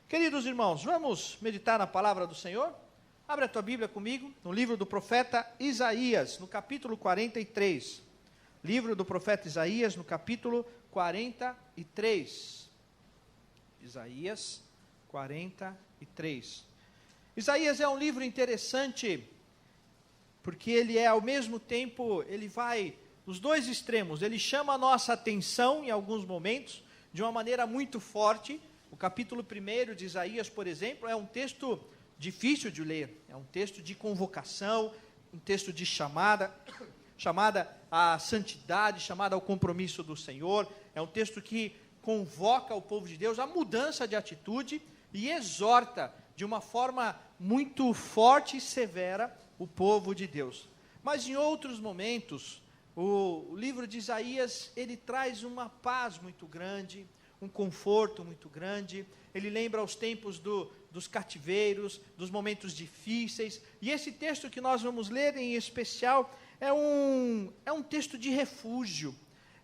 Queridos irmãos, vamos meditar na palavra do Senhor? Abre a tua Bíblia comigo, no livro do profeta Isaías, no capítulo 43. Livro do profeta Isaías, no capítulo 43. Isaías 43. Isaías é um livro interessante, porque ele é ao mesmo tempo, ele vai nos dois extremos. Ele chama a nossa atenção em alguns momentos, de uma maneira muito forte. O capítulo 1 de Isaías, por exemplo, é um texto difícil de ler, é um texto de convocação, um texto de chamada à santidade, chamada ao compromisso do Senhor, é um texto que convoca o povo de Deus à mudança de atitude e exorta de uma forma muito forte e severa o povo de Deus. Mas em outros momentos, o livro de Isaías, ele traz uma paz muito grande, um conforto muito grande. Ele lembra os tempos dos cativeiros, dos momentos difíceis, e esse texto que nós vamos ler em especial é um texto de refúgio,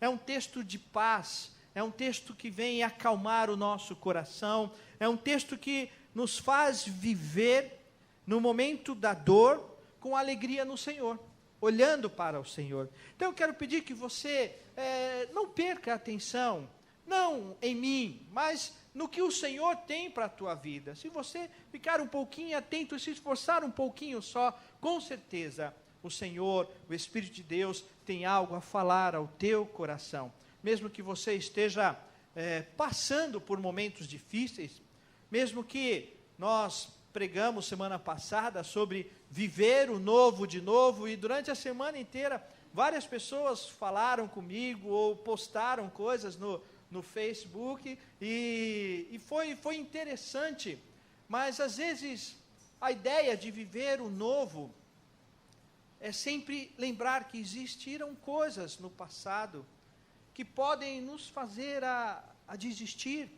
é um texto de paz, é um texto que vem acalmar o nosso coração, é um texto que nos faz viver no momento da dor com alegria no Senhor, olhando para o Senhor. Então eu quero pedir que você não perca a atenção, não em mim, mas no que o Senhor tem para a tua vida. Se você ficar um pouquinho atento e se esforçar um pouquinho só, com certeza o Senhor, o Espírito de Deus, tem algo a falar ao teu coração. Mesmo que você esteja passando por momentos difíceis, mesmo que nós pregamos semana passada sobre viver o novo de novo, e durante a semana inteira várias pessoas falaram comigo ou postaram coisas no Facebook, e foi interessante, mas às vezes a ideia de viver o novo é sempre lembrar que existiram coisas no passado que podem nos fazer a desistir,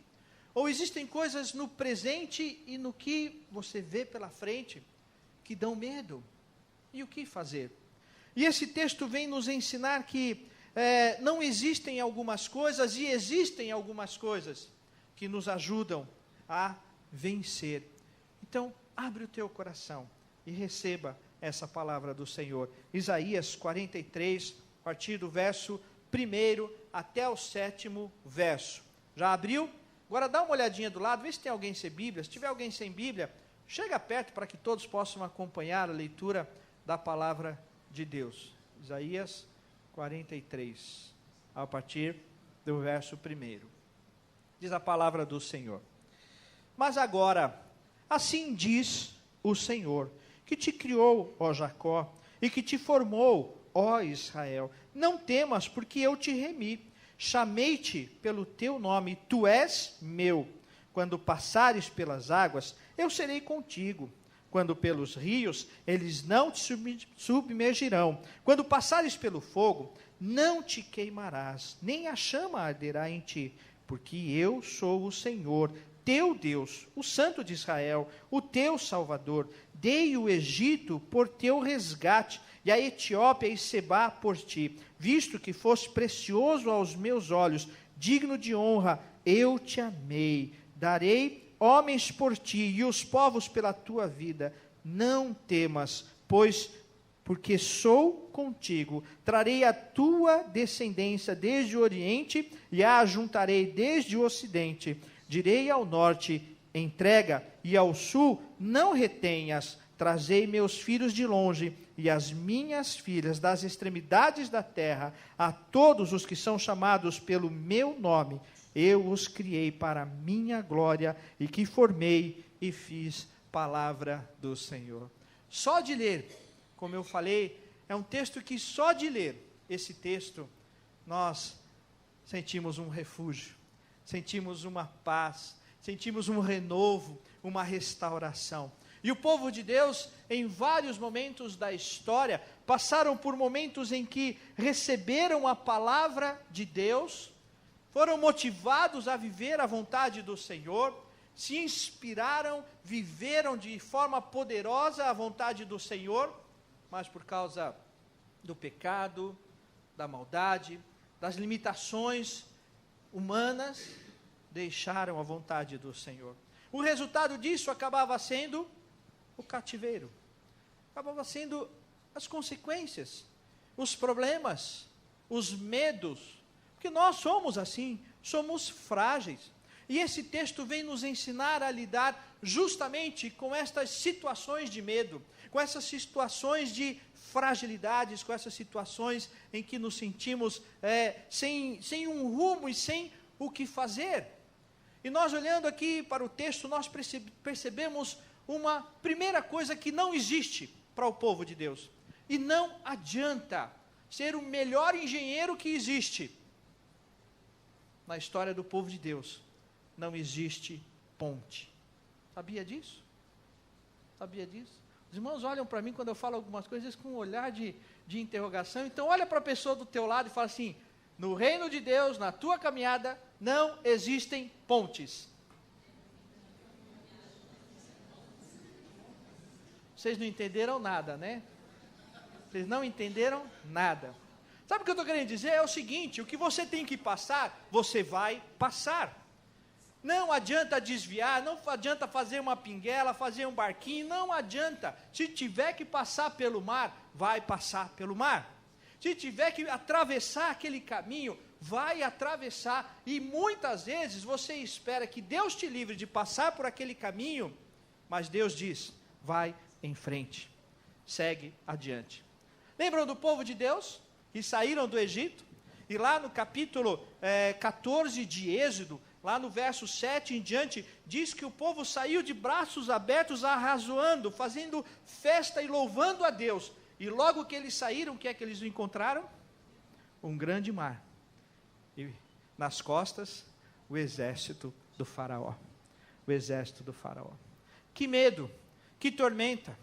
ou existem coisas no presente e no que você vê pela frente que dão medo, e o que fazer? E esse texto vem nos ensinar que não existem algumas coisas, e existem algumas coisas que nos ajudam a vencer. Então, abre o teu coração e receba essa palavra do Senhor. Isaías 43, a partir do verso 1 até o 7º verso. Já abriu? Agora dá uma olhadinha do lado, vê se tem alguém sem Bíblia. Se tiver alguém sem Bíblia, chega perto para que todos possam acompanhar a leitura da palavra de Deus. Isaías 43, a partir do verso 1. Diz a palavra do Senhor: Mas agora, assim diz o Senhor, que te criou, ó Jacó, e que te formou, ó Israel. Não temas, porque eu te remi. Chamei-te pelo teu nome, tu és meu. Quando passares pelas águas, eu serei contigo. Quando pelos rios, eles não te submergirão. Quando passares pelo fogo, não te queimarás, nem a chama arderá em ti, porque eu sou o Senhor, teu Deus, o Santo de Israel, o teu Salvador. Dei o Egito por teu resgate, e a Etiópia e Sebá por ti, visto que foste precioso aos meus olhos, digno de honra, eu te amei. Darei homens por ti, e os povos pela tua vida. Não temas, porque sou contigo. Trarei a tua descendência desde o oriente, e a ajuntarei desde o ocidente. Direi ao norte, entrega, e ao sul, não retenhas. Trazei meus filhos de longe, e as minhas filhas das extremidades da terra, a todos os que são chamados pelo meu nome. Eu os criei para a minha glória, e que formei e fiz. Palavra do Senhor. Só de ler, como eu falei, é um texto que só de ler esse texto, nós sentimos um refúgio, sentimos uma paz, sentimos um renovo, uma restauração. E o povo de Deus, em vários momentos da história, passaram por momentos em que receberam a palavra de Deus, foram motivados a viver a vontade do Senhor, se inspiraram, viveram de forma poderosa a vontade do Senhor, mas por causa do pecado, da maldade, das limitações humanas, deixaram a vontade do Senhor. o resultado disso acabava sendo o cativeiro. Acabava sendo as consequências, os problemas, os medos. Porque nós somos assim, somos frágeis. E esse texto vem nos ensinar a lidar justamente com estas situações de medo, com essas situações de fragilidades, com essas situações em que nos sentimos sem um rumo e sem o que fazer. E nós olhando aqui para o texto, nós percebemos uma primeira coisa que não existe para o povo de Deus. E não adianta ser o melhor engenheiro que existe. Na história do povo de Deus, não existe ponte. Sabia disso? Sabia disso? Os irmãos olham para mim quando eu falo algumas coisas com um olhar de interrogação. Então olha para a pessoa do teu lado e fala assim: no reino de Deus, na tua caminhada, não existem pontes. Vocês não entenderam nada, né? Vocês não entenderam nada. Sabe o que eu estou querendo dizer? É o seguinte: o que você tem que passar, você vai passar. Não adianta desviar, não adianta fazer uma pinguela, fazer um barquinho, não adianta. Se tiver que passar pelo mar, vai passar pelo mar. Se tiver que atravessar aquele caminho, vai atravessar. E muitas vezes você espera que Deus te livre de passar por aquele caminho, mas Deus diz: vai em frente, segue adiante. Lembram do povo de Deus que saíram do Egito? E lá no capítulo 14 de Êxodo, lá no verso 7 em diante, diz que o povo saiu de braços abertos, arrazoando, fazendo festa e louvando a Deus. E logo que eles saíram, o que é que eles encontraram? Um grande mar. E nas costas, o exército do faraó. O exército do faraó. Que medo, que tormenta.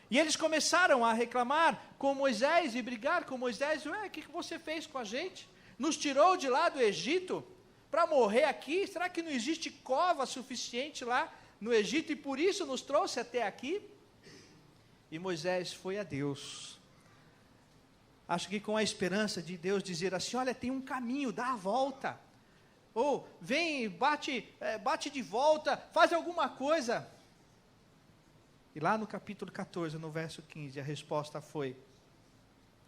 E eles começaram a reclamar com Moisés e brigar com Moisés. O que você fez com a gente? Nos tirou de lá do Egito para morrer aqui? Será que não existe cova suficiente lá no Egito e por isso nos trouxe até aqui? E Moisés foi a Deus. Acho que com a esperança de Deus dizer assim: olha, tem um caminho, dá a volta. Ou vem, bate de volta, faz alguma coisa. E lá no capítulo 14, no verso 15, a resposta foi...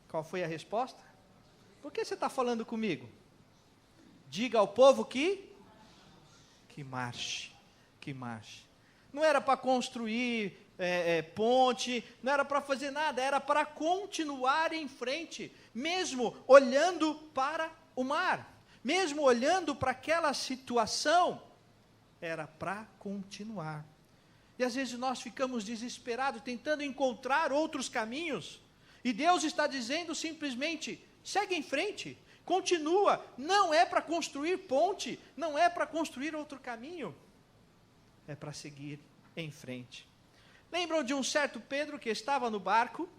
Qual foi a resposta? Por que você está falando comigo? Diga ao povo que marche, que marche. Não era para construir ponte, não era para fazer nada, era para continuar em frente, mesmo olhando para o mar, mesmo olhando para aquela situação, era para continuar. E às vezes nós ficamos desesperados, tentando encontrar outros caminhos, e Deus está dizendo simplesmente: segue em frente, continua. Não é para construir ponte, não é para construir outro caminho, é para seguir em frente. Lembram de um certo Pedro que estava no barco,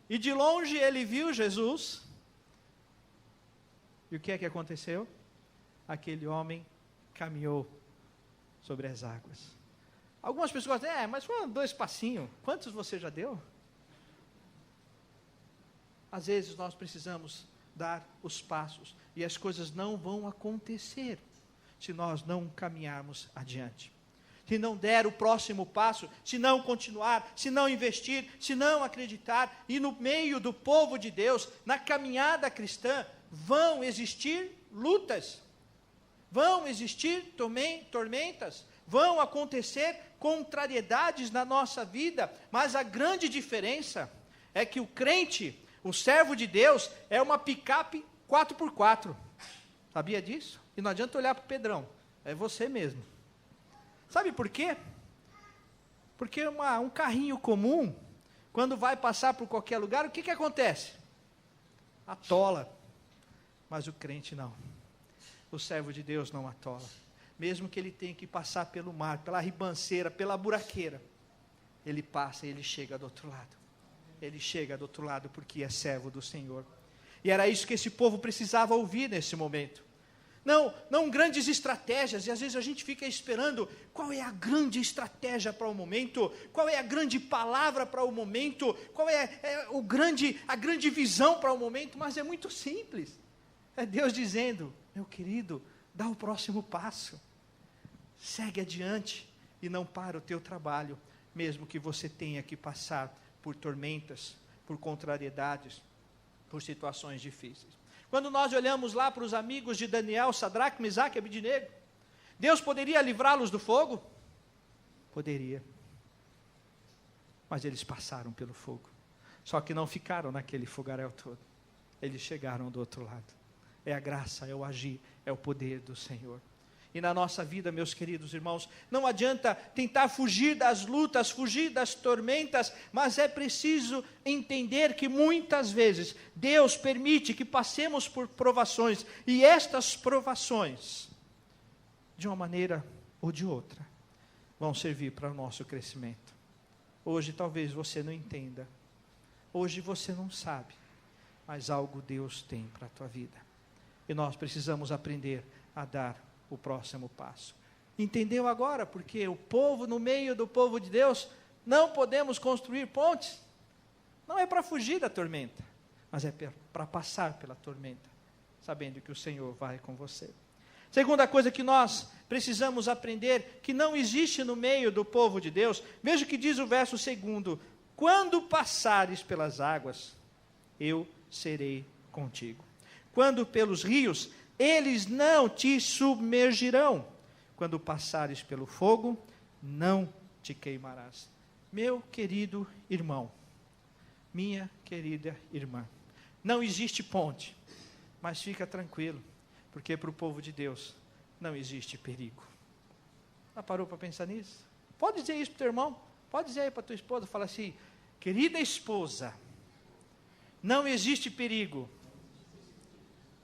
e de longe ele viu Jesus, e o que é que aconteceu? Aquele homem caminhou sobre as águas. Algumas pessoas dizem: mas foram 2 passinhos, quantos você já deu? Às vezes nós precisamos dar os passos, e as coisas não vão acontecer, se nós não caminharmos adiante. Se não der o próximo passo, se não continuar, se não investir, se não acreditar, e no meio do povo de Deus, na caminhada cristã, vão existir lutas, vão existir tormentas, vão acontecer contrariedades na nossa vida, mas a grande diferença é que o crente, o servo de Deus, é uma picape 4x4, sabia disso? E não adianta olhar para o Pedrão, é você mesmo. Sabe por quê? Porque um carrinho comum, quando vai passar por qualquer lugar, o que acontece? Atola. Mas o crente não. O servo de Deus não atola. Mesmo que ele tenha que passar pelo mar, pela ribanceira, pela buraqueira, ele passa e ele chega do outro lado. Ele chega do outro lado porque é servo do Senhor. E era isso que esse povo precisava ouvir nesse momento. Não grandes estratégias, e às vezes a gente fica esperando qual é a grande estratégia para o momento, qual é a grande palavra para o momento, qual é a grande visão para o momento, mas é muito simples. É Deus dizendo: meu querido, dá o próximo passo, segue adiante, e não para o teu trabalho, mesmo que você tenha que passar por tormentas, por contrariedades, por situações difíceis. Quando nós olhamos lá para os amigos de Daniel, Sadraque, Mesaque e Abednego, Deus poderia livrá-los do fogo? Poderia. Mas eles passaram pelo fogo. Só que não ficaram naquele fogaréu todo. Eles chegaram do outro lado. É a graça, é o agir, é o poder do Senhor. E na nossa vida, meus queridos irmãos, não adianta tentar fugir das lutas, fugir das tormentas, mas é preciso entender que muitas vezes Deus permite que passemos por provações, e estas provações, de uma maneira ou de outra, vão servir para o nosso crescimento. Hoje talvez você não entenda, hoje você não sabe, mas algo Deus tem para a tua vida. E nós precisamos aprender a dar o próximo passo. Entendeu agora? Porque o povo, no meio do povo de Deus, não podemos construir pontes. Não é para fugir da tormenta, mas é para passar pela tormenta, sabendo que o Senhor vai com você. Segunda coisa que nós precisamos aprender, que não existe no meio do povo de Deus, veja o que diz o verso 2: quando passares pelas águas, eu serei contigo. Quando pelos rios, eles não te submergirão. Quando passares pelo fogo, não te queimarás. Meu querido irmão, minha querida irmã, não existe ponte, mas fica tranquilo, porque para o povo de Deus não existe perigo. Já parou para pensar nisso? Pode dizer isso para o teu irmão, pode dizer aí para a tua esposa, fala assim: querida esposa, não existe perigo,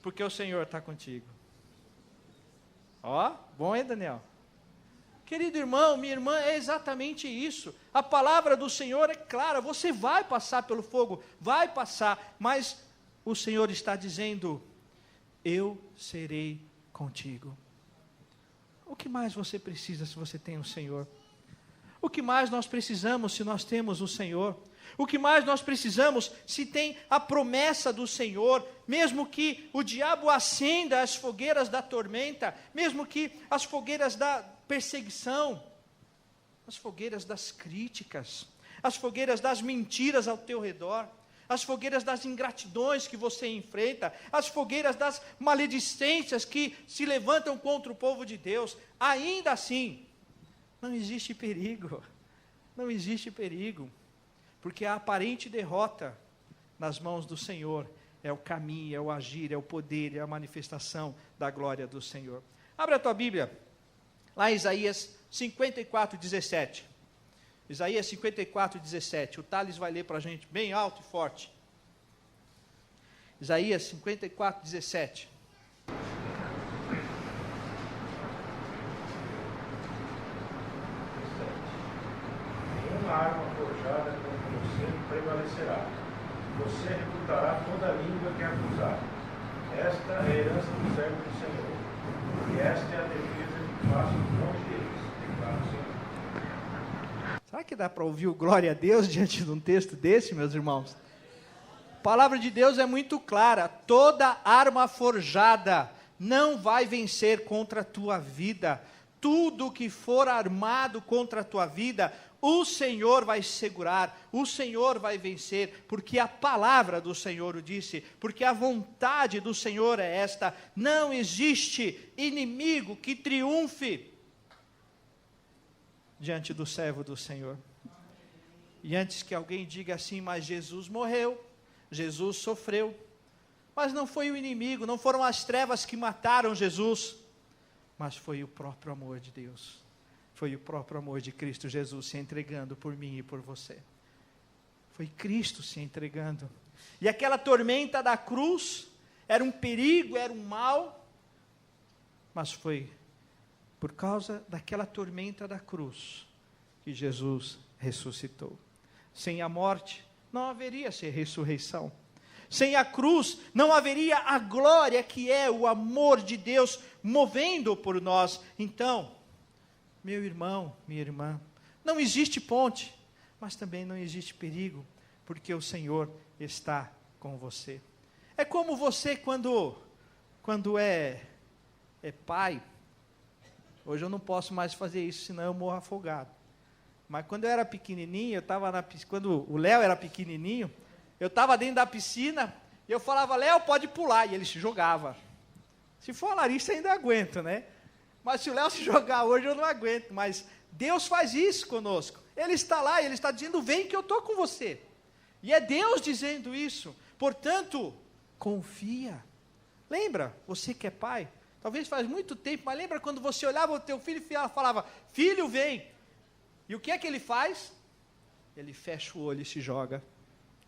porque o Senhor está contigo. Ó, bom, hein, Daniel? Querido irmão, minha irmã, é exatamente isso. A palavra do Senhor é clara, você vai passar pelo fogo, vai passar, mas o Senhor está dizendo: eu serei contigo. O que mais você precisa se você tem o Senhor? O que mais nós precisamos se nós temos o Senhor? O que mais nós precisamos se tem a promessa do Senhor, mesmo que o diabo acenda as fogueiras da tormenta, mesmo que as fogueiras da perseguição, as fogueiras das críticas, as fogueiras das mentiras ao teu redor, as fogueiras das ingratidões que você enfrenta, as fogueiras das maledicências que se levantam contra o povo de Deus, ainda assim, não existe perigo, não existe perigo, porque a aparente derrota nas mãos do Senhor é o caminho, é o agir, é o poder, é a manifestação da glória do Senhor. Abra a tua Bíblia, lá em Isaías 54:17. Isaías 54:17. O Thales vai ler para a gente bem alto e forte. Isaías 54:17. Nenhuma arma forjada contra você prevalecerá. Você refutará toda língua que acusar. Esta é a herança do servo do Senhor. E esta é a defesa que faço longe deles, declara o Senhor. Será que dá para ouvir o glória a Deus diante de um texto desse, meus irmãos? A palavra de Deus é muito clara: toda arma forjada não vai vencer contra a tua vida. Tudo que for armado contra a tua vida, o Senhor vai segurar, o Senhor vai vencer, porque a palavra do Senhor o disse, porque a vontade do Senhor é esta: não existe inimigo que triunfe diante do servo do Senhor. E antes que alguém diga assim: mas Jesus morreu, Jesus sofreu, mas não foi o inimigo, não foram as trevas que mataram Jesus, mas foi o próprio amor de Deus, foi o próprio amor de Cristo Jesus se entregando por mim e por você. Foi Cristo se entregando. E aquela tormenta da cruz era um perigo, era um mal, mas foi por causa daquela tormenta da cruz que Jesus ressuscitou. Sem a morte não haveria ressurreição. Sem a cruz não haveria a glória que é o amor de Deus movendo por nós. Então, meu irmão, minha irmã, não existe ponte, mas também não existe perigo, porque o Senhor está com você. É como você quando é pai, Hoje eu não posso mais fazer isso, senão eu morro afogado. Mas quando eu era pequenininho, eu estava na piscina, quando o Léo era pequenininho, eu estava dentro da piscina, e eu falava, Léo, pode pular, e ele se jogava. Se for a Larissa, ainda aguento, né? Mas se o Léo se jogar hoje, eu não aguento. Mas Deus faz isso conosco. Ele está lá, Ele está dizendo, vem que eu estou com você. E é Deus dizendo isso. Portanto, confia. Lembra, você que é pai, talvez faz muito tempo, mas lembra quando você olhava o teu filho e falava, filho, vem. E o que é que ele faz? Ele fecha o olho e se joga.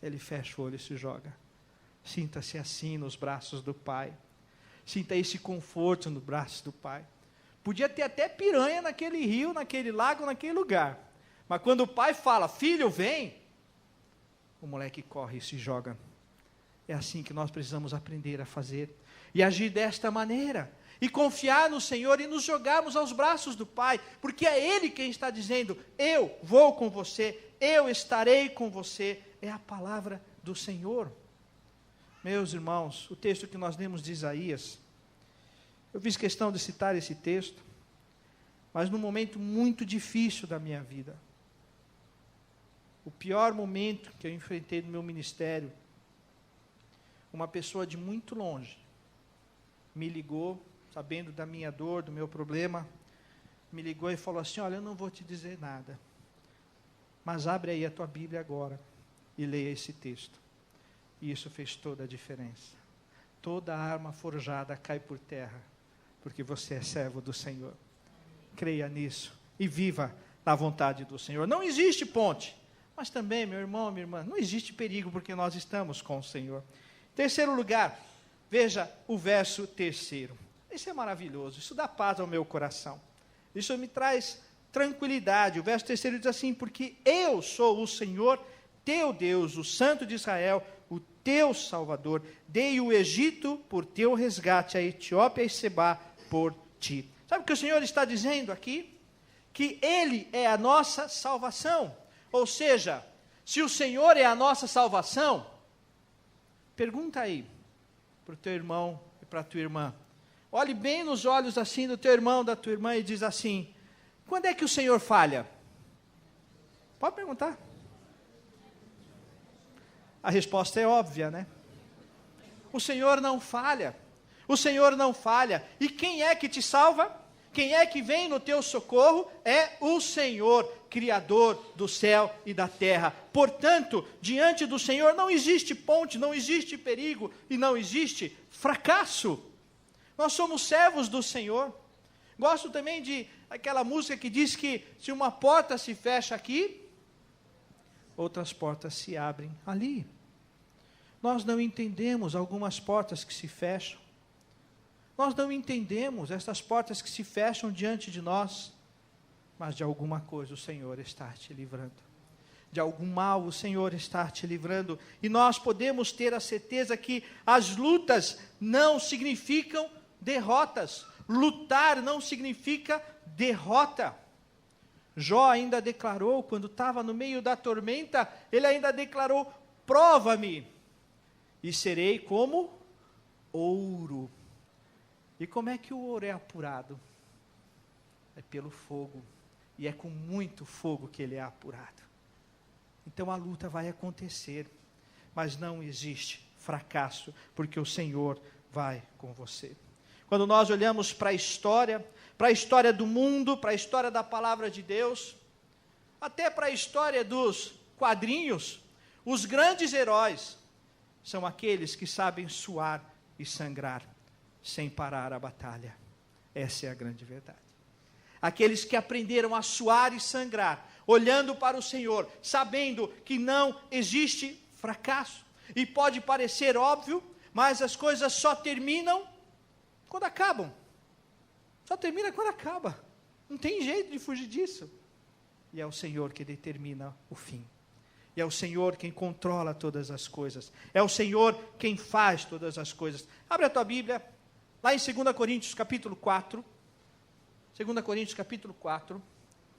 Ele fecha o olho e se joga. Sinta-se assim nos braços do pai. Sinta esse conforto no braço do pai. Podia ter até piranha naquele rio, naquele lago, naquele lugar. Mas quando o pai fala, filho, vem, o moleque corre e se joga. É assim que nós precisamos aprender a fazer. E agir desta maneira. E confiar no Senhor e nos jogarmos aos braços do Pai. Porque é Ele quem está dizendo, eu vou com você, eu estarei com você. É a palavra do Senhor. Meus irmãos, o texto que nós lemos de Isaías, eu fiz questão de citar esse texto, mas num momento muito difícil da minha vida. O pior momento que eu enfrentei no meu ministério, uma pessoa de muito longe me ligou, sabendo da minha dor, do meu problema, me ligou e falou assim, olha, eu não vou te dizer nada, mas abre aí a tua Bíblia agora e leia esse texto. E isso fez toda a diferença. Toda arma forjada cai por terra, porque você é servo do Senhor. Creia nisso e viva na vontade do Senhor. Não existe ponte, mas também, meu irmão, minha irmã, não existe perigo, porque nós estamos com o Senhor. Terceiro lugar, veja o verso 3. Isso é maravilhoso, isso dá paz ao meu coração. Isso me traz tranquilidade. O verso 3 diz assim, porque eu sou o Senhor, teu Deus, o Santo de Israel, o teu Salvador. Dei o Egito por teu resgate, a Etiópia e Sebá por ti. Sabe o que o Senhor está dizendo aqui? Que Ele é a nossa salvação. Ou seja, se o Senhor é a nossa salvação, pergunta aí para o teu irmão e para a tua irmã. Olhe bem nos olhos assim do teu irmão, da tua irmã e diz assim, quando é que o Senhor falha? Pode perguntar. A resposta é óbvia, né? O Senhor não falha. O Senhor não falha. E quem é que te salva? Quem é que vem no teu socorro? É o Senhor, Criador do céu e da terra. Portanto, diante do Senhor não existe ponte, não existe perigo e não existe fracasso. Nós somos servos do Senhor. Gosto também de aquela música que diz que se uma porta se fecha aqui, outras portas se abrem ali. Nós não entendemos algumas portas que se fecham. Nós não entendemos essas portas que se fecham diante de nós, mas de alguma coisa o Senhor está te livrando. De algum mal o Senhor está te livrando. E nós podemos ter a certeza que as lutas não significam derrotas. Lutar não significa derrota. Jó ainda declarou, quando estava no meio da tormenta, ele ainda declarou, prova-me, e serei como ouro. E como é que o ouro é apurado? É pelo fogo, e é com muito fogo que ele é apurado. Então a luta vai acontecer, mas não existe fracasso, porque o Senhor vai com você. Quando nós olhamos para a história do mundo, para a história da palavra de Deus, até para a história dos quadrinhos, os grandes heróis são aqueles que sabem suar e sangrar, sem parar a batalha. Essa é a grande verdade. Aqueles que aprenderam a suar e sangrar, olhando para o Senhor, sabendo que não existe fracasso. E pode parecer óbvio, mas as coisas só terminam quando acabam. Só termina quando acaba. Não tem jeito de fugir disso. E é o Senhor que determina o fim. E é o Senhor quem controla todas as coisas. É o Senhor quem faz todas as coisas. Abre a tua Bíblia, lá em 2 Coríntios capítulo 4. 2 Coríntios capítulo 4.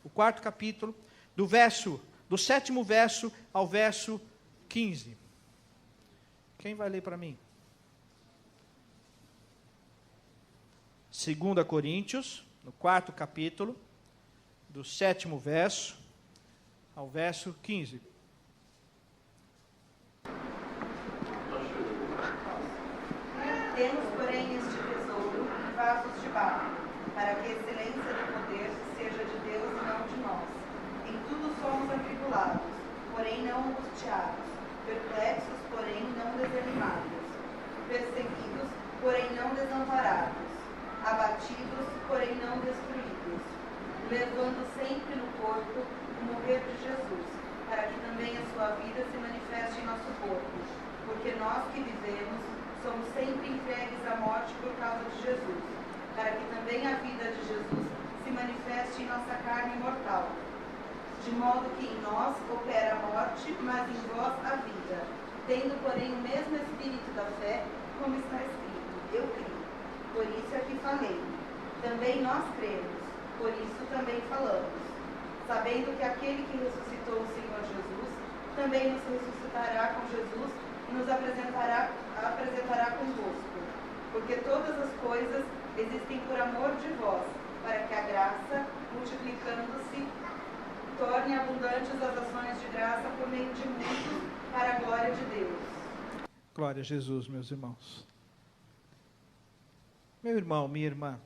O 4º capítulo, do 7º verso ao verso 15. Quem vai ler para mim? 2 Coríntios, no 4º capítulo, do 7º verso ao verso 15. Temos, porém, este tesouro em vasos de barro, para que a excelência do poder seja de Deus e não de nós. Em tudo somos atribulados, porém não angustiados, perplexos, porém não desanimados, perseguidos, porém não desamparados, abatidos, porém não destruídos, levando sempre no corpo o morrer de Jesus, para que também a sua vida se manifeste em nosso corpo, porque nós que vivemos somos sempre entregues à morte por causa de Jesus, para que também a vida de Jesus se manifeste em nossa carne mortal. De modo que em nós opera a morte, mas em vós a vida. Tendo, porém, o mesmo espírito da fé, como está escrito, eu criei, por isso é que falei. Também nós cremos, por isso também falamos, sabendo que aquele que ressuscitou o Senhor Jesus, também nos ressuscitará com Jesus e nos apresentará convosco, porque todas as coisas existem por amor de vós, para que a graça, multiplicando-se, torne abundantes as ações de graça por meio de muitos, para a glória de Deus. Glória a Jesus, meus irmãos. Meu irmão, minha irmã,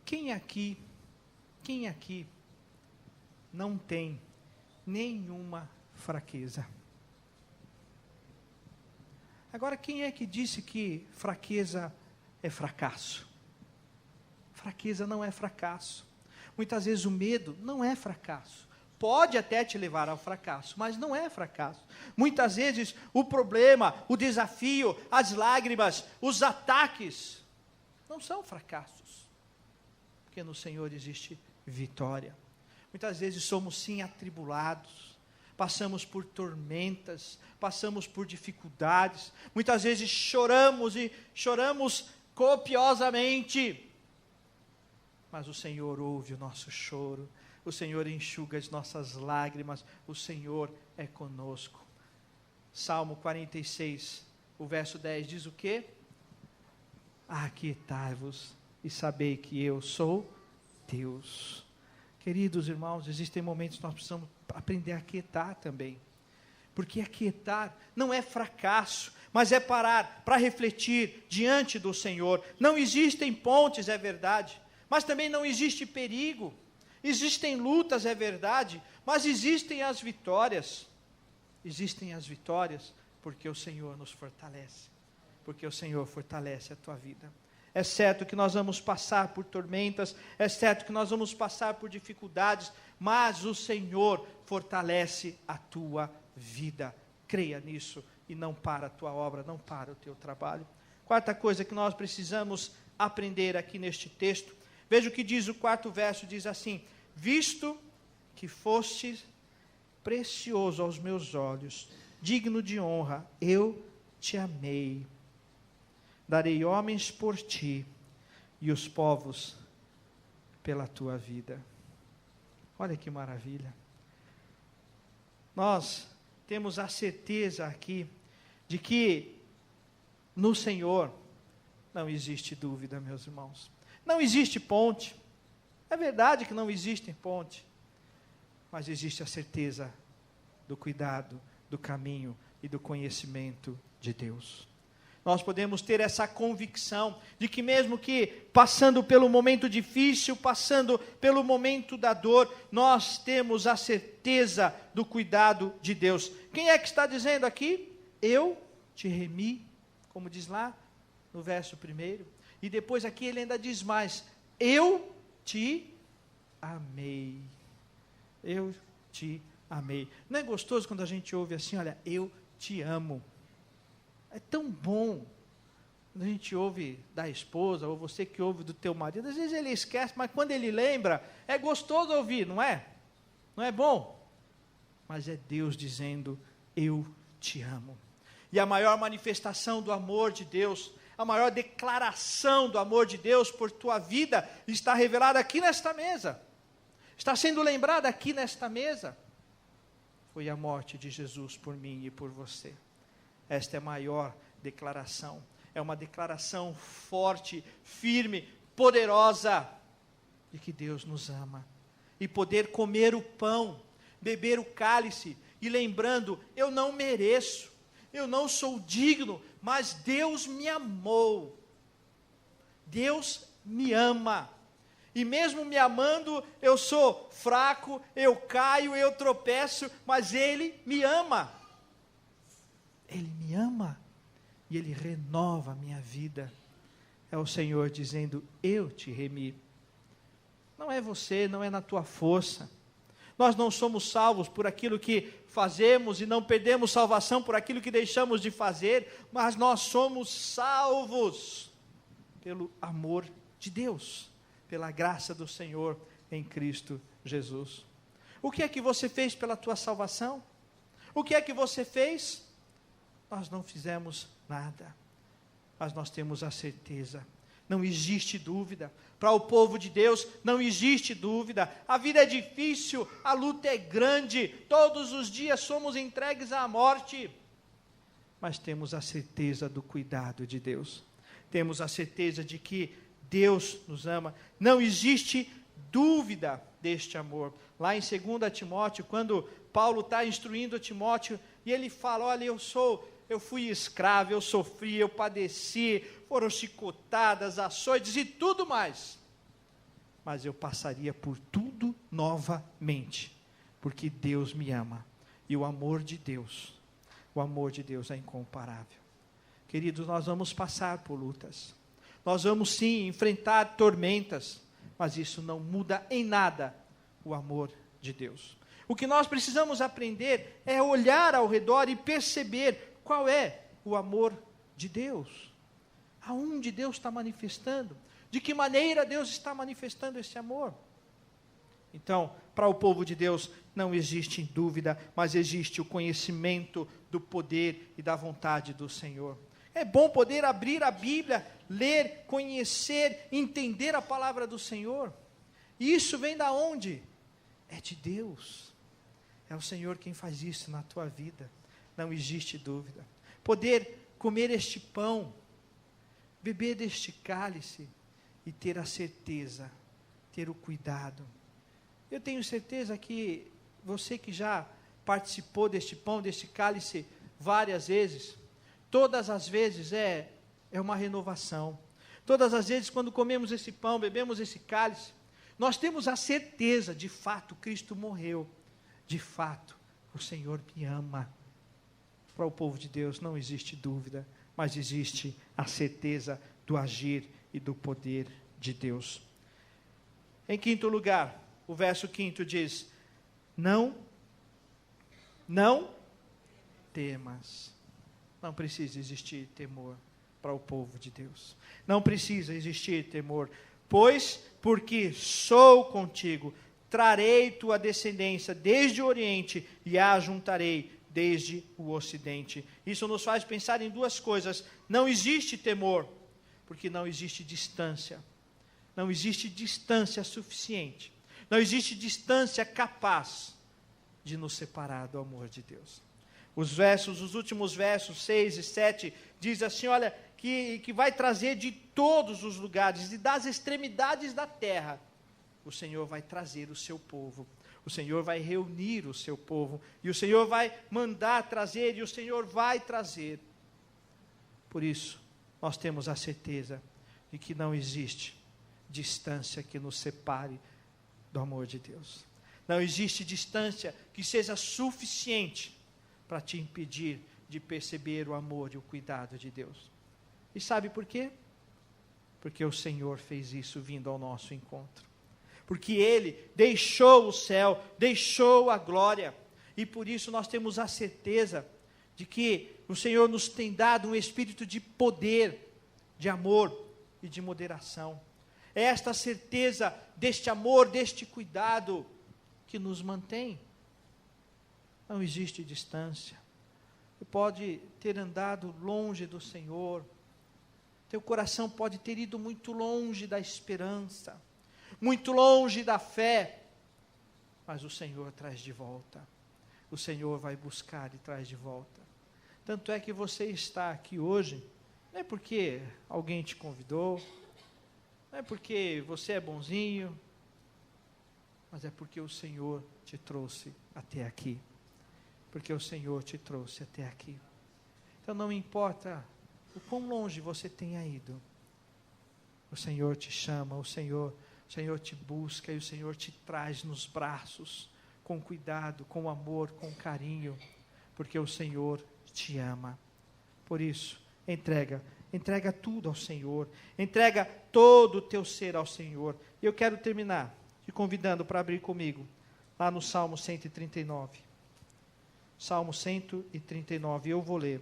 quem aqui não tem nenhuma fraqueza? Agora, quem é que disse que fraqueza é fracasso? Fraqueza não é fracasso. Muitas vezes o medo não é fracasso. Pode até te levar ao fracasso, mas não é fracasso. Muitas vezes o problema, o desafio, as lágrimas, os ataques, não são fracassos. Porque no Senhor existe vitória. Muitas vezes somos sim atribulados. Passamos por tormentas, passamos por dificuldades, muitas vezes choramos e choramos copiosamente, mas o Senhor ouve o nosso choro, o Senhor enxuga as nossas lágrimas, o Senhor é conosco. Salmo 46, o verso 10 diz o quê? Aquietai-vos e sabei que eu sou Deus. Queridos irmãos, existem momentos que nós precisamos aprender a aquietar também. Porque aquietar não é fracasso, mas é parar para refletir diante do Senhor. Não existem pontes, é verdade, mas também não existe perigo. Existem lutas, é verdade, mas existem as vitórias. Existem as vitórias porque o Senhor nos fortalece. Porque o Senhor fortalece a tua vida. É certo que nós vamos passar por tormentas, é certo que nós vamos passar por dificuldades, mas o Senhor fortalece a tua vida. Creia nisso e não para a tua obra, não para o teu trabalho. Quarta coisa que nós precisamos aprender aqui neste texto, veja o que diz o 4º verso, diz assim: visto que foste precioso aos meus olhos, digno de honra, eu te amei. Darei homens por ti e os povos pela tua vida. Olha que maravilha. Nós temos a certeza aqui de que no Senhor não existe dúvida, meus irmãos. Não existe ponte. É verdade que não existe ponte, mas existe a certeza do cuidado, do caminho e do conhecimento de Deus. Nós podemos ter essa convicção de que mesmo que passando pelo momento difícil, passando pelo momento da dor, nós temos a certeza do cuidado de Deus. Quem é que está dizendo aqui? Eu te remi, como diz lá no verso 1. E depois aqui ele ainda diz mais: eu te amei. Eu te amei. Não é gostoso quando a gente ouve assim, olha, eu te amo. É tão bom quando a gente ouve da esposa, ou você que ouve do teu marido, às vezes ele esquece, mas quando ele lembra, é gostoso ouvir, não é? Não é bom? Mas é Deus dizendo, eu te amo. E a maior manifestação do amor de Deus, a maior declaração do amor de Deus por tua vida, está revelada aqui nesta mesa. Está sendo lembrada aqui nesta mesa. Foi a morte de Jesus por mim e por você. Esta é a maior declaração. É uma declaração forte, firme, poderosa. de que Deus nos ama. E poder comer o pão, beber o cálice, e lembrando, eu não mereço, eu não sou digno, mas Deus me amou. Deus me ama. E mesmo me amando, eu sou fraco, eu caio, eu tropeço, mas Ele me ama. Ele me ama. E Ele renova a minha vida. É o Senhor dizendo, eu te remi. Não é você, não é na tua força. Nós não somos salvos por aquilo que fazemos e não perdemos salvação por aquilo que deixamos de fazer, mas nós somos salvos pelo amor de Deus, pela graça do Senhor em Cristo Jesus. O que é que você fez pela tua salvação? O que é que você fez? Nós não fizemos nada, mas nós temos a certeza. Não existe dúvida. Para o povo de Deus não existe dúvida. A vida é difícil, a luta é grande, todos os dias somos entregues à morte, mas temos a certeza do cuidado de Deus. Temos a certeza de que Deus nos ama. Não existe dúvida deste amor. Lá em 2 Timóteo, quando Paulo está instruindo Timóteo, e ele fala, olha, eu fui escravo, eu sofri, eu padeci, foram chicotadas, açoites e tudo mais. Mas eu passaria por tudo novamente, porque Deus me ama. E o amor de Deus é incomparável. Queridos, nós vamos passar por lutas. Nós vamos sim enfrentar tormentas, mas isso não muda em nada o amor de Deus. O que nós precisamos aprender é olhar ao redor e perceber qual é o amor de Deus. Aonde Deus está manifestando? De que maneira Deus está manifestando esse amor? Então, para o povo de Deus não existe dúvida, mas existe o conhecimento do poder e da vontade do Senhor. É bom poder abrir a Bíblia, ler, conhecer, entender a palavra do Senhor. E isso vem da onde? É de Deus. É o Senhor quem faz isso na tua vida. Não existe dúvida. Poder comer este pão, beber deste cálice e ter a certeza, ter o cuidado. Eu tenho certeza que você que já participou deste pão, deste cálice várias vezes, todas as vezes é uma renovação. Todas as vezes quando comemos esse pão, bebemos esse cálice, nós temos a certeza, de fato, Cristo morreu. De fato, o Senhor me ama. Para o povo de Deus não existe dúvida, mas existe a certeza do agir e do poder de Deus. Em quinto lugar, o verso 5 diz, não temas. Não precisa existir temor para o povo de Deus. Não precisa existir temor, pois, porque sou contigo, trarei tua descendência desde o Oriente e a juntarei desde o Ocidente. Isso nos faz pensar em duas coisas. Não existe temor, porque não existe distância. Não existe distância suficiente. Não existe distância capaz de nos separar do amor de Deus. Os últimos versos 6 e 7, diz assim, olha, que vai trazer de todos os lugares e das extremidades da terra, o Senhor vai trazer o seu povo. O Senhor vai reunir o seu povo, e o Senhor vai mandar trazer, e o Senhor vai trazer. Por isso, nós temos a certeza de que não existe distância que nos separe do amor de Deus. Não existe distância que seja suficiente para te impedir de perceber o amor e o cuidado de Deus. E sabe por quê? Porque o Senhor fez isso vindo ao nosso encontro. Porque Ele deixou o céu, deixou a glória, e por isso nós temos a certeza de que o Senhor nos tem dado um espírito de poder, de amor e de moderação. É esta certeza deste amor, deste cuidado, que nos mantém. Não existe distância. Você pode ter andado longe do Senhor, teu coração pode ter ido muito longe da esperança, muito longe da fé, mas o Senhor traz de volta. O Senhor vai buscar e traz de volta. Tanto é que você está aqui hoje, não é porque alguém te convidou, não é porque você é bonzinho, mas é porque o Senhor te trouxe até aqui. Porque o Senhor te trouxe até aqui. Então não importa o quão longe você tenha ido, o Senhor te chama, o Senhor te busca e o Senhor te traz nos braços, com cuidado, com amor, com carinho, porque o Senhor te ama. Por isso, entrega tudo ao Senhor, entrega todo o teu ser ao Senhor. E eu quero terminar te convidando para abrir comigo, lá no Salmo 139. Salmo 139, eu vou ler.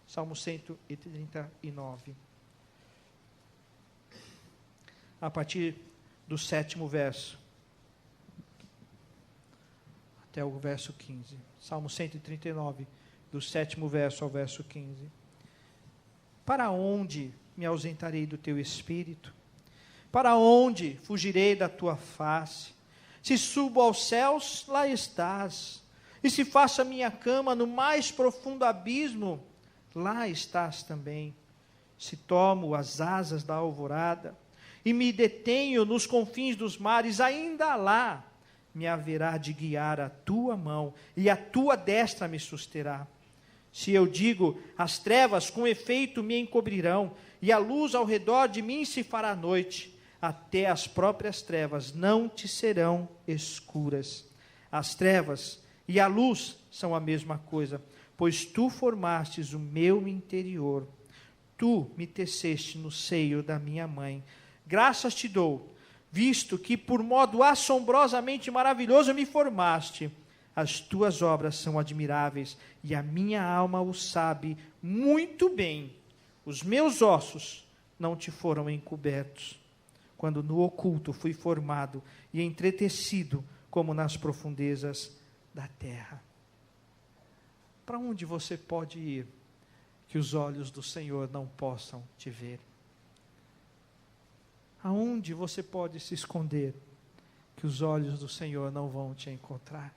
Salmo 139. A partir do 7º verso, até o verso 15. Salmo 139, do 7º verso ao verso 15. Para onde me ausentarei do teu espírito? Para onde fugirei da tua face? Se subo aos céus, lá estás. E se faço a minha cama no mais profundo abismo, lá estás também. Se tomo as asas da alvorada e me detenho nos confins dos mares, ainda lá me haverá de guiar a tua mão e a tua destra me susterá. Se eu digo, as trevas com efeito me encobrirão e a luz ao redor de mim se fará noite, até as próprias trevas não te serão escuras. As trevas e a luz são a mesma coisa, pois tu formastes o meu interior. Tu me teceste no seio da minha mãe. Graças te dou, visto que por modo assombrosamente maravilhoso me formaste. As tuas obras são admiráveis, e a minha alma o sabe muito bem. Os meus ossos não te foram encobertos, quando no oculto fui formado e entretecido, como nas profundezas da terra. Para onde você pode ir, que os olhos do Senhor não possam te ver? Aonde você pode se esconder, que os olhos do Senhor não vão te encontrar?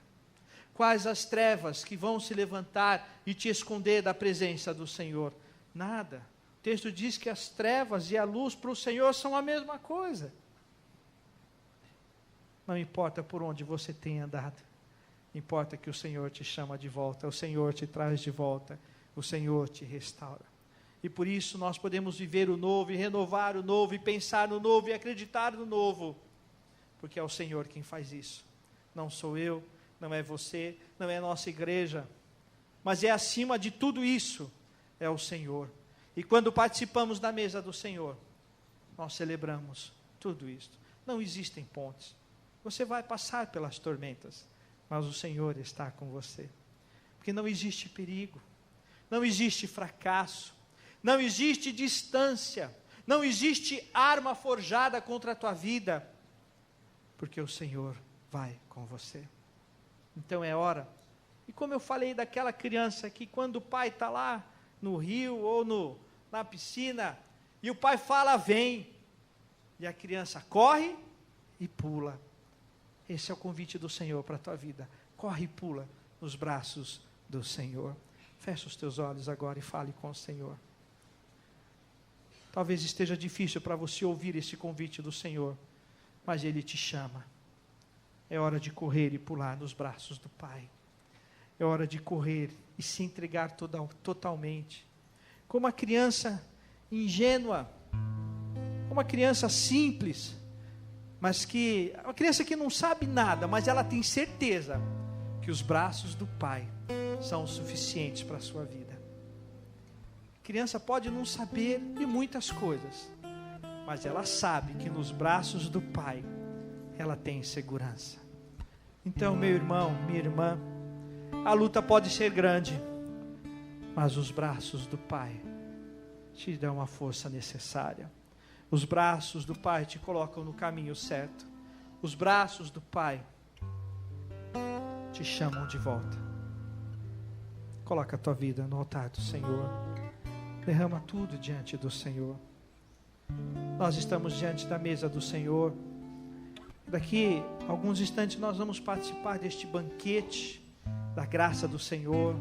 Quais as trevas que vão se levantar e te esconder da presença do Senhor? Nada. O texto diz que as trevas e a luz para o Senhor são a mesma coisa. Não importa por onde você tenha andado, importa que o Senhor te chama de volta, o Senhor te traz de volta, o Senhor te restaura. E por isso nós podemos viver o novo, e renovar o novo, e pensar no novo, e acreditar no novo, porque é o Senhor quem faz isso. Não sou eu, não é você, não é a nossa igreja, mas é acima de tudo isso, é o Senhor. E quando participamos da mesa do Senhor, nós celebramos tudo isso. Não existem pontes. Você vai passar pelas tormentas, mas o Senhor está com você. Porque não existe perigo, não existe fracasso, não existe distância, não existe arma forjada contra a tua vida, porque o Senhor vai com você. Então é hora. E como eu falei daquela criança que quando o pai está lá no rio ou na piscina, e o pai fala, vem, e a criança corre e pula. Esse é o convite do Senhor para a tua vida. Corre e pula nos braços do Senhor. Fecha os teus olhos agora e fale com o Senhor. Talvez esteja difícil para você ouvir esse convite do Senhor, mas Ele te chama. É hora de correr e pular nos braços do Pai. É hora de correr e se entregar totalmente. Como uma criança ingênua, como uma criança simples, mas uma criança que não sabe nada, mas ela tem certeza que os braços do Pai são suficientes para a sua vida. A criança pode não saber de muitas coisas, mas ela sabe que nos braços do Pai ela tem segurança. Então, meu irmão, minha irmã, a luta pode ser grande, mas os braços do Pai te dão a força necessária. Os braços do Pai te colocam no caminho certo. Os braços do Pai te chamam de volta. Coloca a tua vida no altar do Senhor. Derrama tudo diante do Senhor. Nós estamos diante da mesa do Senhor. Daqui a alguns instantes nós vamos participar deste banquete da graça do Senhor,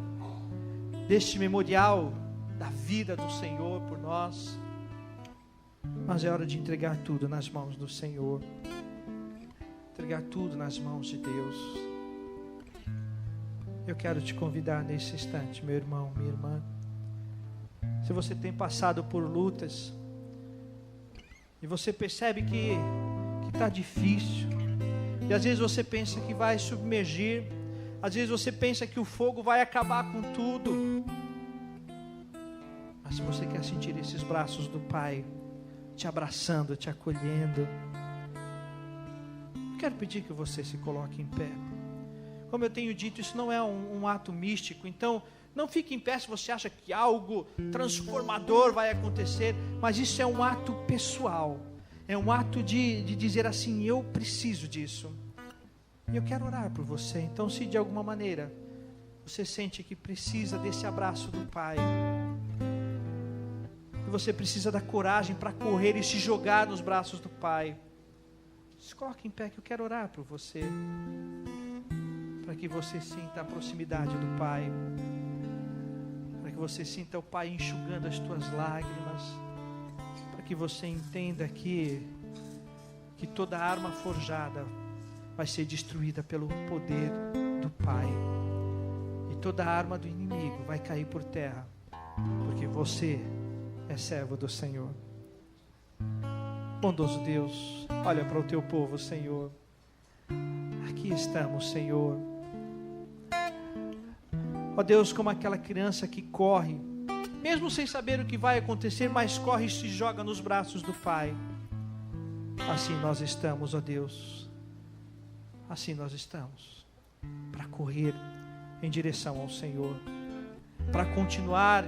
deste memorial da vida do Senhor por nós. Mas é hora de entregar tudo nas mãos do Senhor. entregar tudo nas mãos de Deus. Eu quero te convidar nesse instante, meu irmão, minha irmã. Se você tem passado por lutas e você percebe que está difícil, e às vezes você pensa que vai submergir, às vezes você pensa que o fogo vai acabar com tudo, mas se você quer sentir esses braços do Pai te abraçando, te acolhendo, quero pedir que você se coloque em pé. Como eu tenho dito, isso não é um ato místico, então não fique em pé se você acha que algo transformador vai acontecer, mas isso é um ato pessoal, é um ato de dizer assim: eu preciso disso, e eu quero orar por você. Então, se de alguma maneira você sente que precisa desse abraço do Pai, e você precisa da coragem para correr e se jogar nos braços do Pai, se coloque em pé que eu quero orar por você, para que você sinta a proximidade do Pai, para que você sinta o Pai enxugando as tuas lágrimas, para que você entenda que toda arma forjada vai ser destruída pelo poder do Pai, e toda arma do inimigo vai cair por terra, porque você é servo do Senhor. Bondoso Deus, olha para o teu povo, Senhor. Aqui estamos, Senhor. Ó Deus, como aquela criança que corre, mesmo sem saber o que vai acontecer, mas corre e se joga nos braços do Pai. Assim nós estamos, ó Deus. Assim nós estamos, para correr em direção ao Senhor, para continuar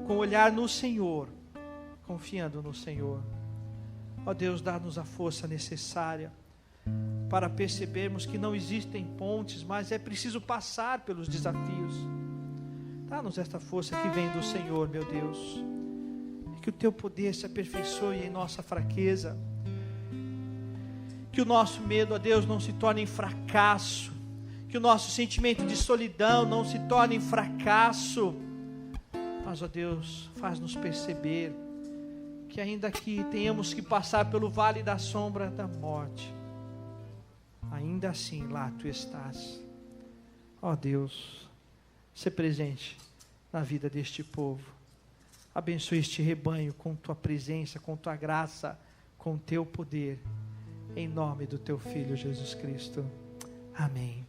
com o olhar no Senhor, confiando no Senhor. Ó Deus, dá-nos a força necessária para percebermos que não existem pontes, mas é preciso passar pelos desafios. Dá-nos esta força que vem do Senhor, meu Deus, e que o teu poder se aperfeiçoe em nossa fraqueza, que o nosso medo, ó Deus, não se torne em fracasso, que o nosso sentimento de solidão não se torne em fracasso, mas, ó Deus, faz-nos perceber que ainda que tenhamos que passar pelo vale da sombra da morte, ainda assim lá tu estás. Ó Deus, se presente na vida deste povo, abençoe este rebanho com tua presença, com tua graça, com teu poder, em nome do teu Filho Jesus Cristo. Amém.